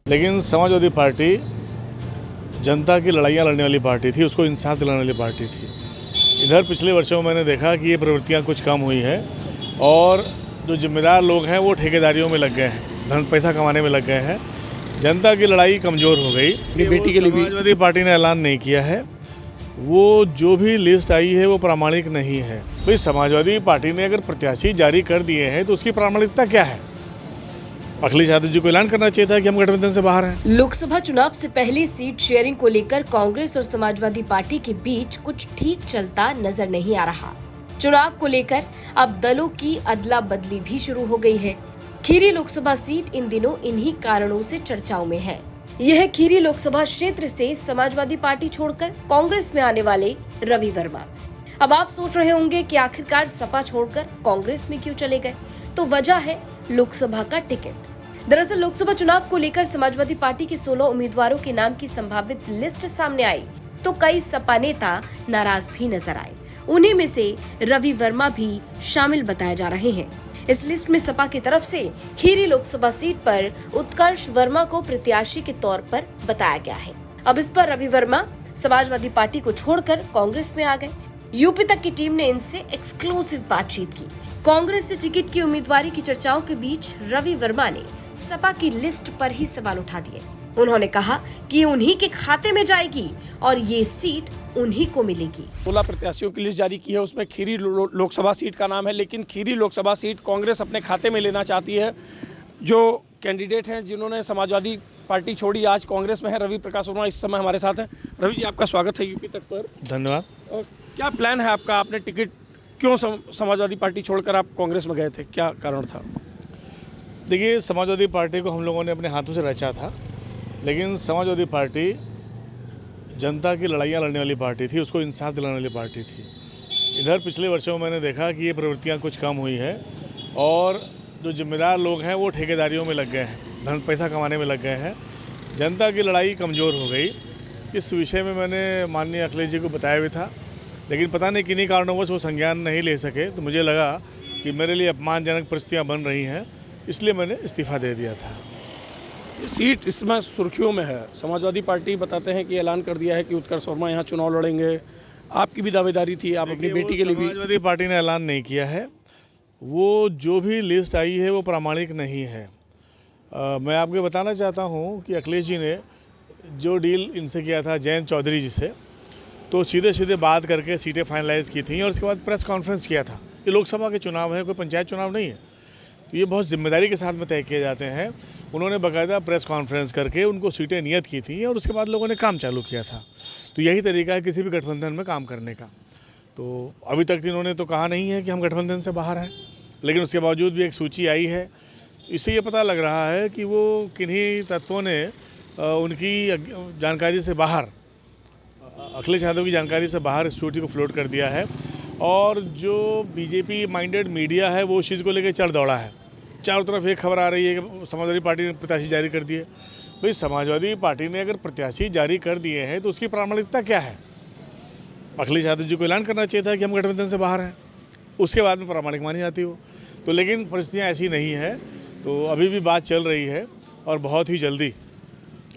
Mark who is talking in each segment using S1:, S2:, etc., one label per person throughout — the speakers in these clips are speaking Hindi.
S1: लेकिन समाजवादी पार्टी जनता की लड़ाइयाँ लड़ने वाली पार्टी थी, उसको इंसाफ दिलाने वाली पार्टी थी। इधर पिछले वर्षों में मैंने देखा कि ये प्रवृत्तियाँ कुछ कम हुई हैं और जो जिम्मेदार लोग हैं वो ठेकेदारियों में लग गए हैं, धन पैसा कमाने में लग गए हैं। जनता की लड़ाई कमज़ोर हो गई।
S2: बेटी के लिए भी
S1: समाजवादी पार्टी ने ऐलान नहीं किया है, वो जो भी लिस्ट आई है वो प्रामाणिक नहीं है। भाई समाजवादी पार्टी ने अगर प्रत्याशी जारी कर दिए हैं तो उसकी प्रामाणिकता क्या है? अखिलेश यादव जी को ऐलान करना चाहिए था कि हम गठबंधन से बाहर हैं।
S3: लोकसभा चुनाव से पहले सीट शेयरिंग को लेकर कांग्रेस और समाजवादी पार्टी के बीच कुछ ठीक चलता नजर नहीं आ रहा। चुनाव को लेकर अब दलों की अदला बदली भी शुरू हो गई है। खीरी लोकसभा सीट इन दिनों इन्हीं कारणों से चर्चाओं में है। यह खीरी लोकसभा क्षेत्र से समाजवादी पार्टी छोड़कर कांग्रेस में आने वाले रवि वर्मा। अब आप सोच रहे होंगे कि आखिरकार सपा छोड़कर कांग्रेस में क्यों चले गए? तो वजह है लोकसभा का टिकट। दरअसल लोकसभा चुनाव को लेकर समाजवादी पार्टी के 16 उम्मीदवारों के नाम की संभावित लिस्ट सामने आई तो कई सपा नेता नाराज भी नजर आए। उन्हीं में से रवि वर्मा भी शामिल बताए जा रहे हैं। इस लिस्ट में सपा की तरफ से खीरी लोकसभा सीट पर उत्कर्ष वर्मा को प्रत्याशी के तौर पर बताया गया है। अब इस पर रवि वर्मा समाजवादी पार्टी को छोड़कर कांग्रेस में आ गए। यूपी तक की टीम ने इनसे एक्सक्लूसिव बातचीत की। कांग्रेस से टिकट की उम्मीदवारी की चर्चाओं के बीच रवि वर्मा ने सपा की लिस्ट पर ही सवाल उठा दिए। उन्होंने कहा कि उन्हीं के खाते में जाएगी और ये सीट उन्हीं को मिलेगी।
S2: 16 प्रत्याशियों की लिस्ट जारी की है, उसमें खीरी लोकसभा सीट का नाम है, लेकिन खीरी लोकसभा सीट कांग्रेस अपने खाते में लेना चाहती है। जो कैंडिडेट हैं जिन्होंने समाजवादी पार्टी छोड़ी आज कांग्रेस में है, रवि प्रकाश वर्मा इस समय हमारे साथ हैं। रवि जी, आपका स्वागत है यूपी तक पर।
S1: धन्यवाद।
S2: और क्या प्लान है आपका? आपने टिकट क्यों समाजवादी पार्टी छोड़कर आप कांग्रेस में गए थे, क्या कारण था?
S1: देखिए, समाजवादी पार्टी को हम लोगों ने अपने हाथों से रचा था, लेकिन समाजवादी पार्टी जनता की लड़ाइयाँ लड़ने वाली पार्टी थी, उसको इंसाफ दिलाने वाली पार्टी थी। इधर पिछले वर्षों में मैंने देखा कि ये प्रवृत्तियाँ कुछ कम हुई हैं और जो जिम्मेदार लोग हैं वो ठेकेदारियों में लग गए हैं, धन पैसा कमाने में लग गए हैं। जनता की लड़ाई कमज़ोर हो गई। इस विषय में मैंने माननीय अखिलेश जी को बताया भी था, लेकिन पता नहीं किन्हीं कारणों से वो संज्ञान नहीं ले सके। तो मुझे लगा कि मेरे लिए अपमानजनक परिस्थितियाँ बन रही हैं, इसलिए मैंने इस्तीफ़ा दे दिया था।
S2: ये सीट इसमें सुर्खियों में है। समाजवादी पार्टी बताते हैं कि ऐलान कर दिया है कि उत्कर्ष वर्मा यहाँ चुनाव लड़ेंगे। आपकी भी दावेदारी थी, आप अपनी बेटी के लिए भी।
S1: समाजवादी पार्टी ने ऐलान नहीं किया है। वो जो भी लिस्ट आई है वो प्रामाणिक नहीं है। मैं आपको बताना चाहता हूँ कि अखिलेश जी ने जो डील इनसे किया था जयंत चौधरी जी से, तो सीधे सीधे बात करके सीटें फाइनलाइज़ की थी और उसके बाद प्रेस कॉन्फ्रेंस किया था। ये लोकसभा के चुनाव है, कोई पंचायत चुनाव नहीं है, तो ये बहुत जिम्मेदारी के साथ में तय किए जाते हैं। उन्होंने बाकायदा प्रेस कॉन्फ्रेंस करके उनको सीटें नियत की थी और उसके बाद लोगों ने काम चालू किया था। तो यही तरीका है किसी भी गठबंधन में काम करने का। तो अभी तक इन्होंने तो कहा नहीं है कि हम गठबंधन से बाहर हैं, लेकिन उसके बावजूद भी एक सूची आई है। इससे ये पता लग रहा है कि वो किन्हीं तत्वों ने उनकी जानकारी से बाहर, अखिलेश यादव की जानकारी से बाहर इस सूची को फ्लोट कर दिया है और जो बीजेपी माइंडेड मीडिया है वो उस चीज़ को लेकर चढ़ दौड़ा है। चारों तरफ एक खबर आ रही है कि समाजवादी पार्टी ने प्रत्याशी जारी कर दिए। भाई समाजवादी पार्टी ने अगर प्रत्याशी जारी कर दिए हैं तो उसकी प्रामाणिकता क्या है? अखिलेश यादव जी को ऐलान करना चाहिए था कि हम गठबंधन से बाहर हैं, उसके बाद में प्रामाणिक मानी जाती हो। तो लेकिन परिस्थितियाँ ऐसी नहीं है, तो अभी भी बात चल रही है और बहुत ही जल्दी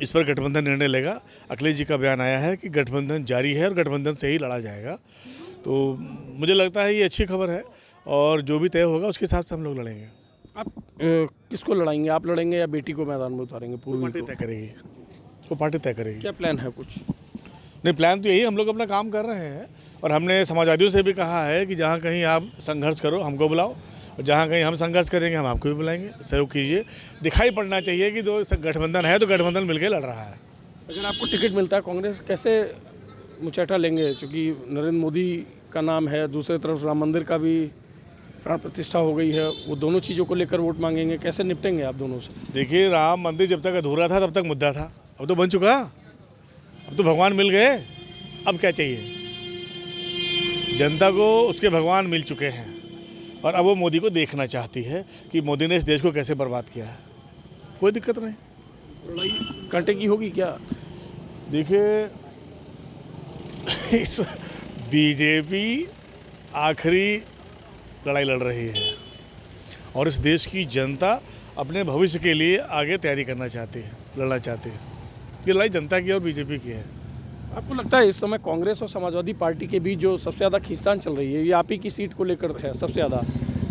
S1: इस पर गठबंधन निर्णय लेगा। अखिलेश जी का बयान आया है कि गठबंधन जारी है और गठबंधन से ही लड़ा जाएगा। तो मुझे लगता है ये अच्छी खबर है और जो भी तय होगा उसके हिसाब से हम लोग लड़ेंगे।
S2: आप किसको लड़ाएंगे? आप लड़ेंगे या बेटी को मैदान में उतारेंगे? पूर्वी
S1: पार्टी
S2: को
S1: तय करेगी, वो पार्टी तय करेगी।
S2: क्या प्लान है कुछ?
S1: नहीं, प्लान तो यही, हम लोग अपना काम कर रहे हैं और हमने समाजवादियों से भी कहा है कि जहाँ कहीं आप संघर्ष करो हमको बुलाओ और जहाँ कहीं हम संघर्ष करेंगे हम आपको भी बुलाएंगे, सहयोग कीजिए। दिखाई पड़ना चाहिए कि दो गठबंधन है तो गठबंधन मिलकर लड़ रहा है।
S2: अगर आपको टिकट मिलता है कांग्रेस कैसे मुचैठा लेंगे? क्योंकि नरेंद्र मोदी का नाम है, दूसरी तरफ राम मंदिर का भी प्राण प्रतिष्ठा हो गई है, वो दोनों चीज़ों को लेकर वोट मांगेंगे, कैसे निपटेंगे आप दोनों से?
S1: देखिए, राम मंदिर जब तक अधूरा था तब तक मुद्दा था, अब तो बन चुका, अब तो भगवान मिल गए, अब क्या चाहिए? जनता को उसके भगवान मिल चुके हैं और अब वो मोदी को देखना चाहती है कि मोदी ने इस देश को कैसे बर्बाद किया है। कोई दिक्कत नहीं।
S2: लड़ाई कांटे की होगी क्या?
S1: देखिए, इस बीजेपी आखिरी लड़ाई लड़ रही है और इस देश की जनता अपने भविष्य के लिए आगे तैयारी करना चाहती है। लड़ना चाहती है। ये लड़ाई जनता की और बीजेपी की है।
S2: आपको लगता है इस समय कांग्रेस और समाजवादी पार्टी के बीच जो सबसे ज़्यादा खींचतान चल रही है ये आप ही की सीट को लेकर है सबसे ज़्यादा,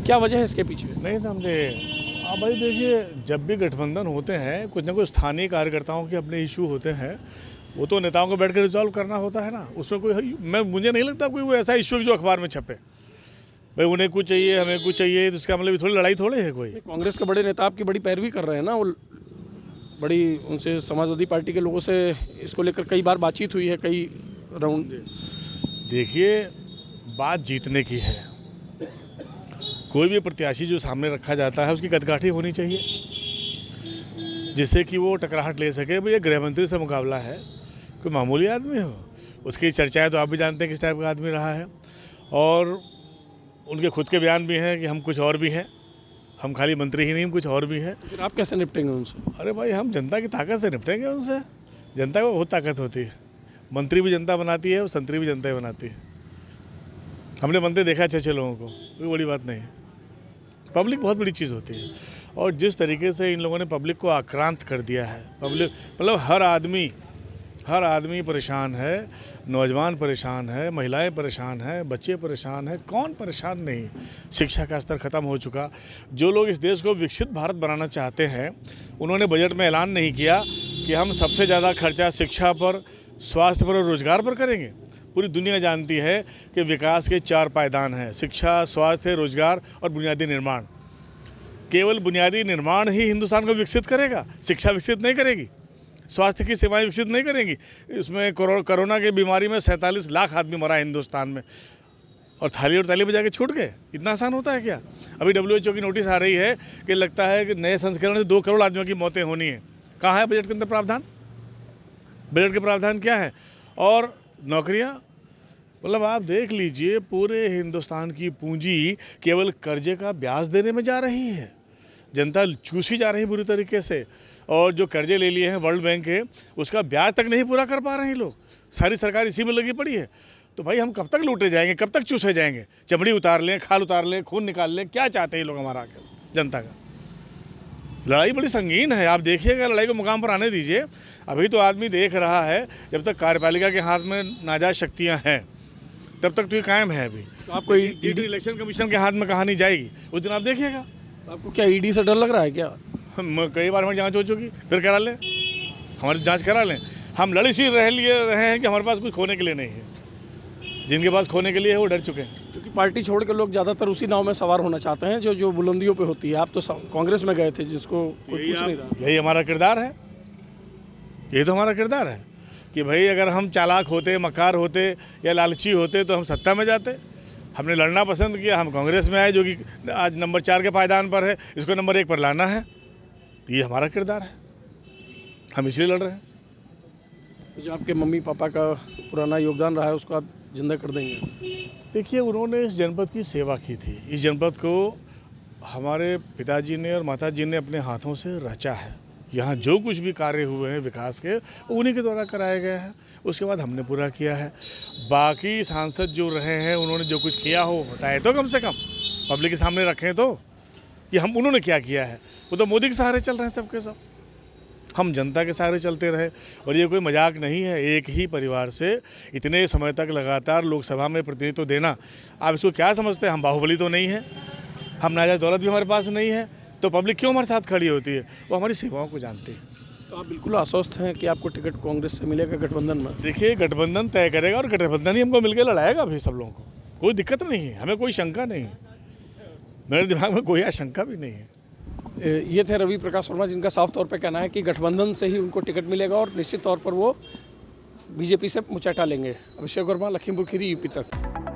S2: क्या वजह है इसके पीछे?
S1: नहीं समझे आप भाई, देखिए जब भी गठबंधन होते हैं कुछ ना कुछ स्थानीय कार्यकर्ताओं के अपने इशू होते हैं, वो तो नेताओं को बैठ कर रिजॉल्व करना होता है ना। उसमें कोई मुझे नहीं लगता कोई वो ऐसा इशू जो अखबार में छपे, भाई उन्हें कुछ चाहिए हमें कुछ चाहिए, तो इसका मतलब थोड़ी लड़ाई थोड़ी है कोई।
S2: कांग्रेस के बड़े नेता आपकी बड़ी पैरवी कर रहे हैं ना, वो बड़ी उनसे समाजवादी पार्टी के लोगों से इसको लेकर कई बार बातचीत हुई है, कई राउंड।
S1: देखिए बात जीतने की है, कोई भी प्रत्याशी जो सामने रखा जाता है उसकी कदकाठी होनी चाहिए जिससे कि वो टकराहट ले सके। भाई ये गृह मंत्री से मुकाबला है, कोई मामूली आदमी हो, उसकी चर्चाएं तो आप भी जानते हैं किस टाइप का आदमी रहा है, और उनके खुद के बयान भी हैं कि हम कुछ और भी हैं, हम खाली मंत्री ही नहीं हम कुछ और भी हैं।
S2: फिर आप कैसे निपटेंगे उनसे?
S1: अरे भाई हम जनता की ताकत से निपटेंगे उनसे। जनता को बहुत ताकत होती है, मंत्री भी जनता बनाती है और संतरी भी जनता ही बनाती है। हमने बनते देखा अच्छे लोगों को, कोई बड़ी बात नहीं है। पब्लिक बहुत बड़ी चीज़ होती है, और जिस तरीके से इन लोगों ने पब्लिक को आक्रांत कर दिया है, पब्लिक मतलब हर आदमी परेशान है, नौजवान परेशान है, महिलाएं परेशान हैं, बच्चे परेशान हैं, कौन परेशान नहीं। शिक्षा का स्तर ख़त्म हो चुका। जो लोग इस देश को विकसित भारत बनाना चाहते हैं उन्होंने बजट में ऐलान नहीं किया कि हम सबसे ज़्यादा खर्चा शिक्षा पर, स्वास्थ्य पर और रोज़गार पर करेंगे। पूरी दुनिया जानती है कि विकास के 4 पायदान हैं, शिक्षा, स्वास्थ्य, रोज़गार और बुनियादी निर्माण। केवल बुनियादी निर्माण ही हिंदुस्तान को विकसित करेगा, शिक्षा विकसित नहीं करेगी, स्वास्थ्य की सेवाएं विकसित नहीं करेंगी। इसमें कोरोना की बीमारी में 47 लाख आदमी मरा हिंदुस्तान में, और थाली और ताली बजा के छूट गए। इतना आसान होता है क्या? अभी WHO की नोटिस आ रही है कि लगता है कि नए संस्करण से 2 करोड़ आदमियों की मौतें होनी है। कहाँ है बजट के अंदर प्रावधान? बजट के प्रावधान क्या है? और नौकरियाँ, मतलब आप देख लीजिए पूरे हिंदुस्तान की पूंजी केवल कर्जे का ब्याज देने में जा रही है। जनता चूसी जा रही है बुरी तरीके से, और जो कर्जे ले लिए हैं वर्ल्ड बैंक के उसका ब्याज तक नहीं पूरा कर पा रहे हैं लोग। सारी सरकार इसी में लगी पड़ी है। तो भाई हम कब तक लूटे जाएंगे, कब तक चूसे जाएंगे? चमड़ी उतार लें, खाल उतार लें, खून निकाल लें, क्या चाहते हैं लोग हमारा आकर? जनता का लड़ाई बड़ी संगीन है। आप देखिएगा, लड़ाई को मुकाम पर आने दीजिए। अभी तो आदमी देख रहा है, जब तक कार्यपालिका के हाथ में नाजायज शक्तियाँ हैं तब तक तो ये कायम है। अभी
S2: तो आपको
S1: इलेक्शन कमीशन के हाथ में कहानी जाएगी, उस दिन आप देखिएगा।
S2: आपको क्या ईडी से डर लग रहा है क्या?
S1: कई बार हमारी जांच हो चुकी, फिर करा लें, हमारी जांच करा लें। हम लड़ सी रहे हैं कि हमारे पास कुछ खोने के लिए नहीं है। जिनके पास खोने के लिए है वो डर चुके हैं।
S2: क्योंकि पार्टी छोड़ के लोग ज़्यादातर उसी नाव में सवार होना चाहते हैं जो बुलंदियों पे होती है। आप तो कांग्रेस में गए थे जिसको कोई पूछ नहीं रहा।
S1: यही हमारा किरदार है, यही तो हमारा किरदार है कि भाई अगर हम चालाक होते, मकार होते या लालची होते तो हम सत्ता में जाते। हमने लड़ना पसंद किया, हम कांग्रेस में आए जो कि आज नंबर 4 के पायदान पर है, इसको नंबर 1 पर लाना है। तो ये हमारा किरदार है, हम इसलिए लड़ रहे हैं।
S2: तो जो आपके मम्मी पापा का पुराना योगदान रहा है उसको आप जिंदा कर देंगे?
S1: देखिए उन्होंने इस जनपद की सेवा की थी। इस जनपद को हमारे पिताजी ने और माताजी ने अपने हाथों से रचा है। यहाँ जो कुछ भी कार्य हुए हैं विकास के उन्हीं के द्वारा कराए गए हैं, उसके बाद हमने पूरा किया है। बाकी सांसद जो रहे हैं उन्होंने जो कुछ किया हो बताए तो कम से कम पब्लिक के सामने रखें तो कि हम उन्होंने क्या किया है। वो तो मोदी के सहारे चल रहे हैं सबके सब, हम जनता के सहारे चलते रहे। और ये कोई मजाक नहीं है, एक ही परिवार से इतने समय तक लगातार लोकसभा में प्रतिनिधित्व देना। आप इसको क्या समझते हैं? हम बाहुबली तो नहीं है, हम नाजायज दौलत भी हमारे पास नहीं है, तो पब्लिक क्यों हमारे साथ खड़ी होती है? वो हमारी सेवाओं को जानती है।
S2: तो आप बिल्कुल आश्वस्त हैं कि आपको टिकट कांग्रेस से मिलेगा गठबंधन में?
S1: देखिए गठबंधन तय करेगा और गठबंधन ही हमको मिलकर लड़ाएगा भी सब लोगों को। कोई दिक्कत नहीं है, हमें कोई शंका नहीं है, मेरे दिमाग में कोई आशंका भी नहीं है।
S2: ये थे रवि प्रकाश वर्मा जिनका साफ तौर पे कहना है कि गठबंधन से ही उनको टिकट मिलेगा और निश्चित तौर पर वो बीजेपी से मुचैठा लेंगे। अभिषेक वर्मा, लखीमपुर खीरी, यूपी तक।